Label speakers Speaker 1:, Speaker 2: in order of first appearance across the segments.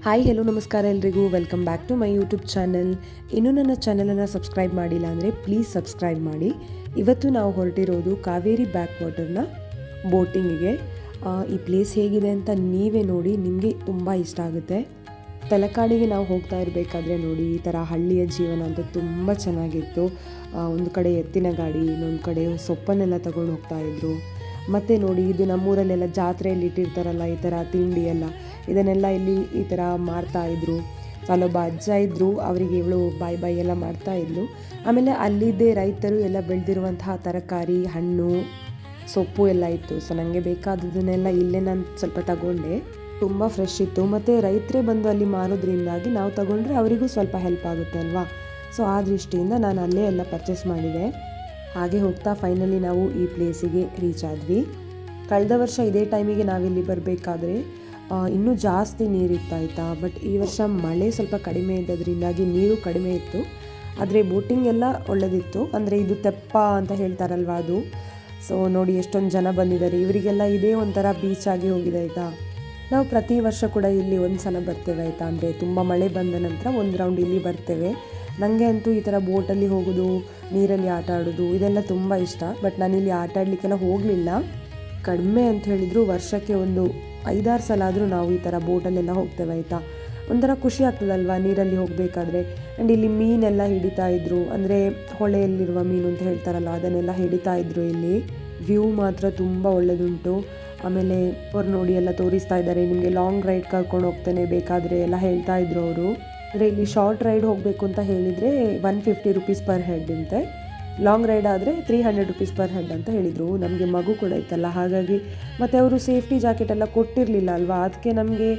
Speaker 1: Hi hello ನಮಸ್ಕಾರ ಎಲ್ರಿಗೂ, welcome back to my YouTube channel. ಇನ್ನೂ ನನ್ನ ಚಾನಲನ್ನು ಸಬ್ಸ್ಕ್ರೈಬ್ ಮಾಡಿಲ್ಲ ಅಂದರೆ ಪ್ಲೀಸ್ ಸಬ್ಸ್ಕ್ರೈಬ್ ಮಾಡಿ. ಇವತ್ತು ನಾವು ಹೊರಟಿರೋದು ಕಾವೇರಿ ಬ್ಯಾಕ್ ವಾಟರ್ನ ಬೋಟಿಂಗಿಗೆ. ಈ ಪ್ಲೇಸ್ ಹೇಗಿದೆ ಅಂತ ನೀವೇ ನೋಡಿ, ನಿಮಗೆ ತುಂಬ ಇಷ್ಟ ಆಗುತ್ತೆ. ತಲಕಾಡಿಗೆ ನಾವು ಹೋಗ್ತಾ ಇರಬೇಕಾದ್ರೆ ನೋಡಿ, ಈ ಥರ ಹಳ್ಳಿಯ ಜೀವನ ಅಂತ ತುಂಬ ಚೆನ್ನಾಗಿತ್ತು. ಒಂದು ಕಡೆ ಎತ್ತಿನ ಗಾಡಿ, ಇನ್ನೊಂದು ಕಡೆ ಸೊಪ್ಪನ್ನೆಲ್ಲ ತಗೊಂಡು ಹೋಗ್ತಾಯಿದ್ರು. ಮತ್ತು ನೋಡಿ, ಇದು ನಮ್ಮೂರಲ್ಲೆಲ್ಲ ಜಾತ್ರೆಯಲ್ಲಿ ಇಟ್ಟಿರ್ತಾರಲ್ಲ ಈ ಥರ ತಿಂಡಿ ಎಲ್ಲ, ಇದನ್ನೆಲ್ಲ ಇಲ್ಲಿ ಈ ಥರ ಮಾರ್ತಾಯಿದ್ರು. ಅಲ್ಲೊಬ್ಬ ಅಜ್ಜ ಇದ್ದರು, ಅವರಿಗೆ ಇವಳು ಬಾಯ್ ಎಲ್ಲ ಮಾಡ್ತಾಯಿದ್ಲು. ಆಮೇಲೆ ಅಲ್ಲಿದ್ದೇ ರೈತರು ಎಲ್ಲ ಬೆಳೆದಿರುವಂತಹ ತರಕಾರಿ, ಹಣ್ಣು, ಸೊಪ್ಪು ಎಲ್ಲ ಇತ್ತು. ಸೊ ನನಗೆ ಬೇಕಾದದನ್ನೆಲ್ಲ ಇಲ್ಲೇ ನಾನು ಸ್ವಲ್ಪ ತಗೊಂಡೆ. ತುಂಬ ಫ್ರೆಶ್ ಇತ್ತು. ಮತ್ತು ರೈತರೇ ಬಂದು ಅಲ್ಲಿ ಮಾರೋದ್ರಿಂದಾಗಿ ನಾವು ತಗೊಂಡ್ರೆ ಅವರಿಗೂ ಸ್ವಲ್ಪ ಹೆಲ್ಪ್ ಆಗುತ್ತೆ ಅಲ್ವಾ. ಸೊ ಆ ದೃಷ್ಟಿಯಿಂದ ನಾನು ಅಲ್ಲೇ ಎಲ್ಲ ಪರ್ಚೇಸ್ ಮಾಡಿದೆ. ಹಾಗೆ ಹೋಗ್ತಾ ಫೈನಲಿ ನಾವು ಈ ಪ್ಲೇಸಿಗೆ ರೀಚ್ ಆದ್ವಿ. ಕಳೆದ ವರ್ಷ ಇದೇ ಟೈಮಿಗೆ ನಾವಿಲ್ಲಿ ಬರಬೇಕಾದ್ರೆ ಇನ್ನೂ ಜಾಸ್ತಿ ನೀರಿತ್ತು ಆಯಿತಾ. ಬಟ್ ಈ ವರ್ಷ ಮಳೆ ಸ್ವಲ್ಪ ಕಡಿಮೆ ಇದ್ದದ್ರಿಂದಾಗಿ ನೀರು ಕಡಿಮೆ ಇತ್ತು. ಆದರೆ ಬೋಟಿಂಗ್ ಎಲ್ಲ ಒಳ್ಳೆದಿತ್ತು. ಅಂದರೆ ಇದು ತೆಪ್ಪ ಅಂತ ಹೇಳ್ತಾರಲ್ವ ಅದು. ಸೊ ನೋಡಿ ಎಷ್ಟೊಂದು ಜನ ಬಂದಿದ್ದಾರೆ. ಇವರಿಗೆಲ್ಲ ಇದೇ ಒಂಥರ ಬೀಚ್ ಆಗಿ ಹೋಗಿದೆ ಆಯಿತಾ. ನಾವು ಪ್ರತಿ ವರ್ಷ ಕೂಡ ಇಲ್ಲಿ ಒಂದು ಸಲ ಬರ್ತೇವೆ ಆಯಿತಾ. ಅಂದರೆ ತುಂಬ ಮಳೆ ಬಂದ ನಂತರ ಒಂದು ರೌಂಡ್ ಇಲ್ಲಿ ಬರ್ತೇವೆ. ನನಗೆ ಅಂತೂ ಈ ಥರ ಬೋಟಲ್ಲಿ ಹೋಗೋದು, ನೀರಲ್ಲಿ ಆಟ ಆಡೋದು ಇದೆಲ್ಲ ತುಂಬ ಇಷ್ಟ. ಬಟ್ ನಾನಿಲ್ಲಿ ಆಟ ಆಡಲಿಕ್ಕೆಲ್ಲ ಹೋಗಲಿಲ್ಲ. ಕಡಿಮೆ ಅಂತ ಹೇಳಿದ್ರು ವರ್ಷಕ್ಕೆ ಒಂದು 5-6 ಸಲ ಆದರೂ ನಾವು ಈ ಥರ ಬೋಟಲ್ಲೆಲ್ಲ ಹೋಗ್ತೇವೆ ಆಯಿತಾ. ಒಂಥರ ಖುಷಿ ಆಗ್ತದಲ್ವ ನೀರಲ್ಲಿ ಹೋಗಬೇಕಾದ್ರೆ. ಆ್ಯಂಡ್ ಇಲ್ಲಿ ಮೀನೆಲ್ಲ ಹಿಡಿತಾ ಇದ್ರು, ಅಂದರೆ ಹೊಳೆಯಲ್ಲಿರುವ ಮೀನು ಅಂತ ಹೇಳ್ತಾರಲ್ಲ ಅದನ್ನೆಲ್ಲ ಹಿಡಿತಾ ಇದ್ರು. ಇಲ್ಲಿ ವ್ಯೂ ಮಾತ್ರ ತುಂಬ ಒಳ್ಳೆದುಂಟು. ಆಮೇಲೆ ಅವ್ರು ನೋಡಿ ಎಲ್ಲ ತೋರಿಸ್ತಾ ಇದ್ದಾರೆ, ನಿಮಗೆ ಲಾಂಗ್ ರೈಡ್ ಕರ್ಕೊಂಡು ಹೋಗ್ತೇನೆ ಬೇಕಾದರೆ ಎಲ್ಲ ಹೇಳ್ತಾ ಇದ್ರು ಅವರು. ಅಂದರೆ ಇಲ್ಲಿ ಶಾರ್ಟ್ ರೈಡ್ ಹೋಗಬೇಕು ಅಂತ ಹೇಳಿದರೆ 150 ರೂಪೀಸ್ ಪರ್ ಹೆಡ್ ಅಂತೆ. ಲಾಂಗ್ ರೈಡ್ ಆದರೆ 300 ರೂಪೀಸ್ ಪರ್ ಹೆಡ್ ಅಂತ ಹೇಳಿದರು. ನಮಗೆ ಮಗು ಕೂಡ ಇತ್ತಲ್ಲ, ಹಾಗಾಗಿ ಮತ್ತು ಅವರು ಸೇಫ್ಟಿ ಜಾಕೆಟ್ ಎಲ್ಲ ಕೊಟ್ಟಿರಲಿಲ್ಲ ಅಲ್ವಾ, ಅದಕ್ಕೆ ನಮಗೆ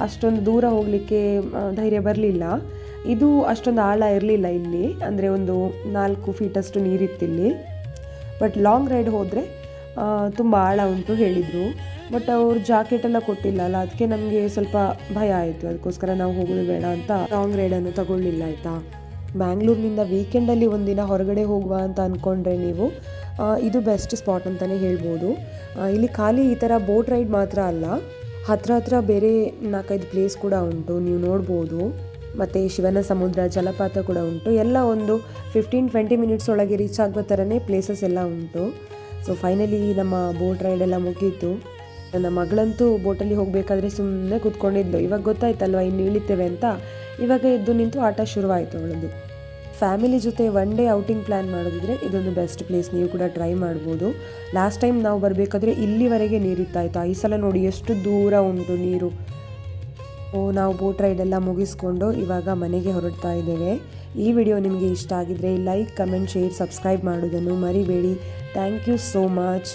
Speaker 1: ಅಷ್ಟೊಂದು ದೂರ ಹೋಗಲಿಕ್ಕೆ ಧೈರ್ಯ ಬರಲಿಲ್ಲ. ಇದು ಅಷ್ಟೊಂದು ಆಳ ಇರಲಿಲ್ಲ ಇಲ್ಲಿ, ಅಂದರೆ ಒಂದು 4 ಫೀಟಷ್ಟು ನೀರಿತ್ತಿಲ್ಲಿ. ಬಟ್ ಲಾಂಗ್ ರೈಡ್ ಹೋದರೆ ತುಂಬ ಆಳ ಉಂಟು ಹೇಳಿದರು. ಬಟ್ ಅವ್ರು ಜಾಕೆಟೆಲ್ಲ ಕೊಟ್ಟಿಲ್ಲ ಅಲ್ಲ, ಅದಕ್ಕೆ ನಮಗೆ ಸ್ವಲ್ಪ ಭಯ ಆಯಿತು. ಅದಕ್ಕೋಸ್ಕರ ನಾವು ಹೋಗೋದು ಬೇಡ ಅಂತ ಲಾಂಗ್ ರೈಡನ್ನು ತಗೊಳ್ಳಿಲ್ಲ ಆಯಿತಾ. ಬ್ಯಾಂಗ್ಳೂರಿನಿಂದ ವೀಕೆಂಡಲ್ಲಿ ಒಂದಿನ ಹೊರಗಡೆ ಹೋಗುವ ಅಂತ ಅಂದ್ಕೊಂಡ್ರೆ ನೀವು ಇದು ಬೆಸ್ಟ್ ಸ್ಪಾಟ್ ಅಂತಲೇ ಹೇಳ್ಬೋದು. ಇಲ್ಲಿ ಖಾಲಿ ಈ ಥರ ಬೋಟ್ ರೈಡ್ ಮಾತ್ರ ಅಲ್ಲ, ಹತ್ರ ಬೇರೆ 4-5 ಪ್ಲೇಸ್ ಕೂಡ ಉಂಟು, ನೀವು ನೋಡ್ಬೋದು. ಮತ್ತು ಶಿವನ ಸಮುದ್ರ, ಜಲಪಾತ ಕೂಡ ಉಂಟು. ಎಲ್ಲ ಒಂದು 15-20 ಮಿನಿಟ್ಸ್ ಒಳಗೆ ರೀಚ್ ಆಗೋ ಥರನೇ ಪ್ಲೇಸಸ್ ಎಲ್ಲ ಉಂಟು. ಸೊ ಫೈನಲಿ ನಮ್ಮ ಬೋಟ್ ರೈಡೆಲ್ಲ ಮುಗೀತು. ನನ್ನ ಮಗಳಂತೂ ಬೋಟಲ್ಲಿ ಹೋಗಬೇಕಾದ್ರೆ ಸುಮ್ಮನೆ ಕೂತ್ಕೊಂಡಿದ್ಲು. ಇವಾಗ ಗೊತ್ತಾಯ್ತಲ್ವ ಇನ್ನು ಇಳಿತೇವೆ ಅಂತ. ಇವಾಗ ಎದ್ದು ನಿಂತು ಆಟ ಶುರುವಾಯಿತು ಅವಳದು. ಫ್ಯಾಮಿಲಿ ಜೊತೆ ಒನ್ ಡೇ ಔಟಿಂಗ್ ಪ್ಲ್ಯಾನ್ ಮಾಡೋದಿದ್ರೆ ಇದೊಂದು ಬೆಸ್ಟ್ ಪ್ಲೇಸ್, ನೀವು ಕೂಡ ಟ್ರೈ ಮಾಡ್ಬೋದು. ಲಾಸ್ಟ್ ಟೈಮ್ ನಾವು ಬರಬೇಕಾದ್ರೆ ಇಲ್ಲಿವರೆಗೆ ನೀರಿತ್ತಾಯಿತು. ಈ ಸಲ ನೋಡಿ ಎಷ್ಟು ದೂರ ಉಂಟು ನೀರು. ನಾವು ಬೋಟ್ ರೈಡೆಲ್ಲ ಮುಗಿಸ್ಕೊಂಡು ಇವಾಗ ಮನೆಗೆ ಹೊರಡ್ತಾ ಇದ್ದೇವೆ. ಈ ವಿಡಿಯೋ ನಿಮಗೆ ಇಷ್ಟ ಆಗಿದ್ರೆ ಲೈಕ್, ಕಮೆಂಟ್, ಶೇರ್, ಸಬ್ಸ್ಕ್ರೈಬ್ ಮಾಡೋದನ್ನು ಮರಿಬೇಡಿ. Thank you so much.